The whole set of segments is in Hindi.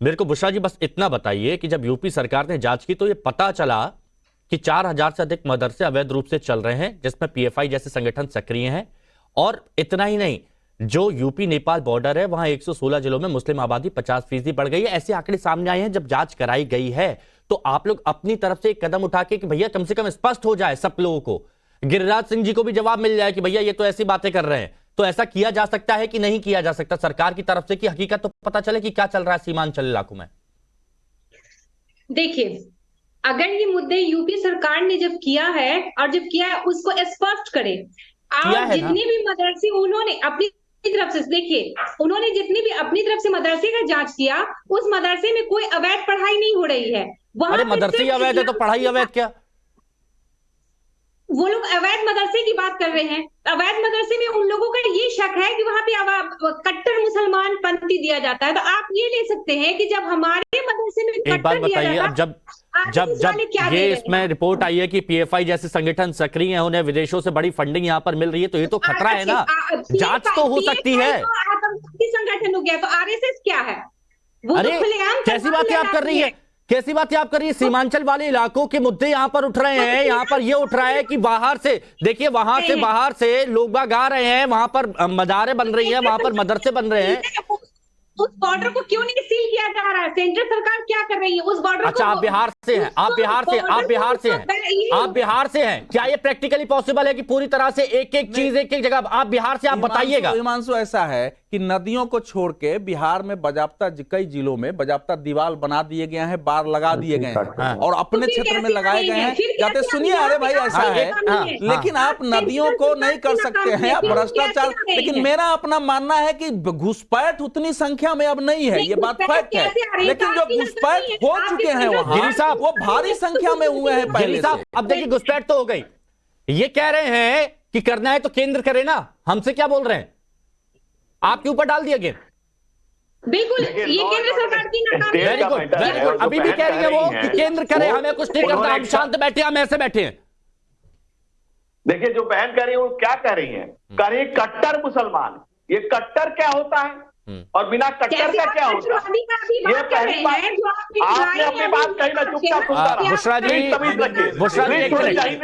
मेरे को बुशरा जी बस इतना बताइए कि जब यूपी सरकार ने जांच की तो ये पता चला कि 4,000 से अधिक मदरसे अवैध रूप से चल रहे हैं, जिसमें पीएफआई जैसे संगठन सक्रिय हैं। और इतना ही नहीं, जो यूपी नेपाल बॉर्डर है वहां 116 जिलों में मुस्लिम आबादी 50% बढ़ गई है। ऐसे आंकड़े सामने आए हैं। जब जांच कराई गई है तो आप लोग अपनी तरफ से एक कदम उठा के कि भैया कम से कम स्पष्ट हो जाए सब लोगों को, गिरिराज सिंह जी को भी जवाब मिल जाए कि भैया ये तो ऐसी बातें कर रहे हैं, तो ऐसा किया जा सकता है कि नहीं किया जा सकता सरकार की तरफ से, कि हकीकत तो पता चले कि क्या चल रहा है सीमांचल इलाकों में। देखिए, अगर ये मुद्दे यूपी सरकार ने जब किया है और जब किया है उसको स्पष्ट करे। किया और है ना? जितने भी मदरसे उन्होंने अपनी तरफ से, देखिए, उन्होंने जितनी भी अपनी तरफ से मदरसे का जांच किया, उस मदरसे में कोई अवैध पढ़ाई नहीं हो रही है। अरे वहां पे मदरसे ही सिर्फ अवैध है तो पढ़ाई अवैध क्या? वो लोग अवैध मदरसे की बात कर रहे हैं। अवैध मदरसे में उन लोगों का ये शक है कि वहां पे कट्टर मुसलमान पंथी दिया जाता है। तो आप ये ले सकते हैं कि जब हमारे मदरसे में एक बात कट्टर दिया बताइए, जाता अब जब जब आरएसएस जब वाले क्या ये दे रहे इसमें हैं? रिपोर्ट आई है कि पीएफआई जैसे संगठन सक्रिय हैं, उन्हें विदेशों से बड़ी फंडिंग यहां पर मिल रही है, तो ये तो खतरा है ना। जांच तो हो सकती है। तो आतंकवादी संगठन हो गया, तो आरएसएस क्या है? वो तो अरे खुलेआम कैसी बातें आप कर रही है, कैसी बातें आप कर रही है? सीमांचल वाले इलाकों के मुद्दे यहां पर उठ रहे हैं। यहां पर ये उठ रहा है कि बाहर से, देखिए वहां से बाहर से लोग बाग आ रहे हैं, वहां पर मदारें बन रही हैं, वहां पर मदरसे बन रहे हैं। उस बॉर्डर को क्यों नहीं सील किया जा रहा है? सेंट्रल सरकार क्या कर रही है उस बॉर्डर को? अच्छा, आप बिहार से हैं, आप बिहार से, आप बिहार से हैं, आप बिहार से हैं। क्या ये प्रैक्टिकली पॉसिबल है कि पूरी तरह से एक एक चीज एक एक जगह आप बिहार से, आप बताइएगा। हिमांशु, ऐसा है कि नदियों को छोड़ के बिहार में बाजाप्ता कई जिलों में बाजाप्ता दीवार बना दिए गए हैं, बार लगा दिए गए हैं और अपने क्षेत्र में लगाए गए हैं। जाते सुनिए, अरे भाई ऐसा है, लेकिन आप नदियों को नहीं कर सकते हैं, आप भ्रष्टाचार। लेकिन मेरा अपना मानना है कि घुसपैठ उतनी संख्या में अब नहीं है, ये बात फैक्ट है। लेकिन जो घुसपैट हो चुके हैं वहां, गिरी साहब, वो भारी संख्या में हुए हैं पहले से। अब देखिए घुसपैठ तो हो गई, ये कह रहे हैं कि करना है तो केंद्र करे ना, हमसे क्या बोल रहे हैं? आपके ऊपर डाल दिया गेम। बिल्कुल, ये केंद्र सरकार की नाकामी। Very good, very good. अभी भी कह रही है वो कि केंद्र करे, हमें कुछ नहीं करना, हम शांत बैठे, हम ऐसे बैठे हैं। देखिए, जो बहन कह रही है वो क्या कह रही है? कह रही है कट्टर मुसलमान। ये कट्टर क्या होता है और बिना कट्टर का क्या होता है? ये पहली बात। आपने अपनी बात कही, मैं चुपचाप सुनता रहा। बुशरा जी,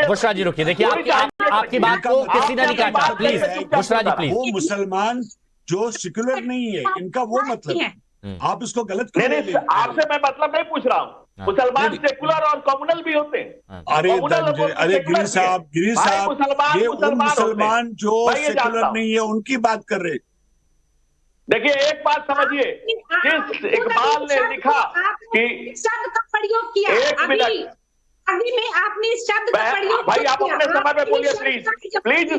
बुशरा जी रुकिए, देखिए आपकी बात को किसी ने नहीं काटा, प्लीज बुशरा जी प्लीज। वो मुसलमान जो सेक्युलर नहीं है, इनका वो मतलब है। आप इसको गलत नहीं, आपसे मैं मतलब नहीं पूछ रहा हूँ। मुसलमान सेकुलर और कम्युनल भी होते हैं। अरे गिरी साहब, ये उन मुसलमान जो सेक्युलर नहीं है उनकी बात कर रहे। देखिए, एक बात समझिए, जिस इकबाल ने लिखा कि शब्द का प्रयोग किया, एक मिनट अभी में आपने इस शब्द का प्रयोग भाई, आप अपने समय पे बोलिए प्लीज, प्लीज।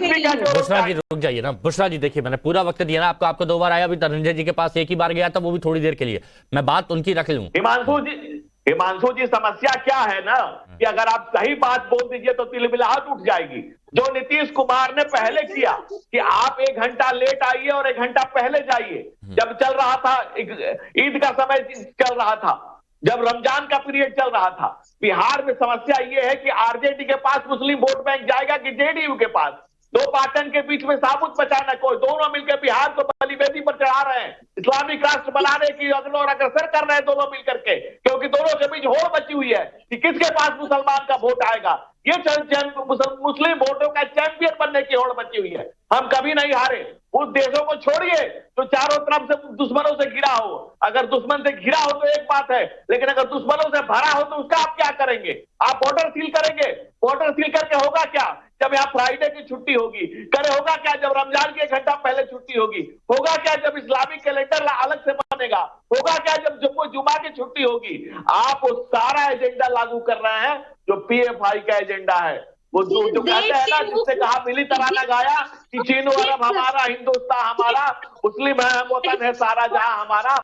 बुशरा जी रुक जाइए ना। बुशरा जी देखिए, मैंने पूरा वक्त दिया ना आपको, आपको 2 बार आया, अभी धनंजय जी के पास एक ही बार गया था, वो भी थोड़ी देर के लिए। मैं बात उनकी रख लूं। हिमांशु जी, समस्या क्या है ना कि अगर आप सही बात बोल दीजिए तो तिलमिलाहट उठ जाएगी। जो नीतीश कुमार ने पहले किया कि आप 1 घंटा लेट आइए और 1 घंटा पहले जाइए, जब चल रहा था ईद का समय चल रहा था, जब रमजान का पीरियड चल रहा था। बिहार में समस्या ये है कि आरजेडी के पास मुस्लिम वोट बैंक जाएगा कि जेडीयू के पास। 2 पाटन के बीच में साबुत बचाना, कोई दोनों मिलकर बिहार को बलिवेदी पर चढ़ा रहे हैं, इस्लामिक राष्ट्र बनाने की और अग्रसर कर रहे हैं दोनों मिलकर के, क्योंकि दोनों के बीच होड़ बची हुई है कि किसके पास मुसलमान का वोट आएगा। ये मुस्लिम वोटों का चैंपियन बनने की होड़ बची हुई है। हम कभी नहीं हारे। उस देशों को छोड़िए जो चारों तरफ से दुश्मनों से घिरा हो। अगर दुश्मन से घिरा हो तो एक बात है, लेकिन अगर दुश्मनों से भरा हो तो उसका आप क्या करेंगे? आप बॉर्डर सील करेंगे? बॉर्डर सील करके होगा क्या? जब यहाँ फ्राइडे की छुट्टी होगी, होगा क्या जब रमजान की 1 घंटा पहले छुट्टी होगी? होगा क्या जब इस्लामिक कैलेंडर अलग से बनेगा? होगा क्या जब जुम्मा की छुट्टी होगी? आप वो सारा एजेंडा लागू कर रहे हैं जो पीएफआई का एजेंडा है। वो जो कहते हैं ना, जिससे कहा मिली तराना गाया कि चीनो अरब हमारा, हिंदुस्तान हमारा, मुस्लिम है, वतन है सारा जहां हमारा।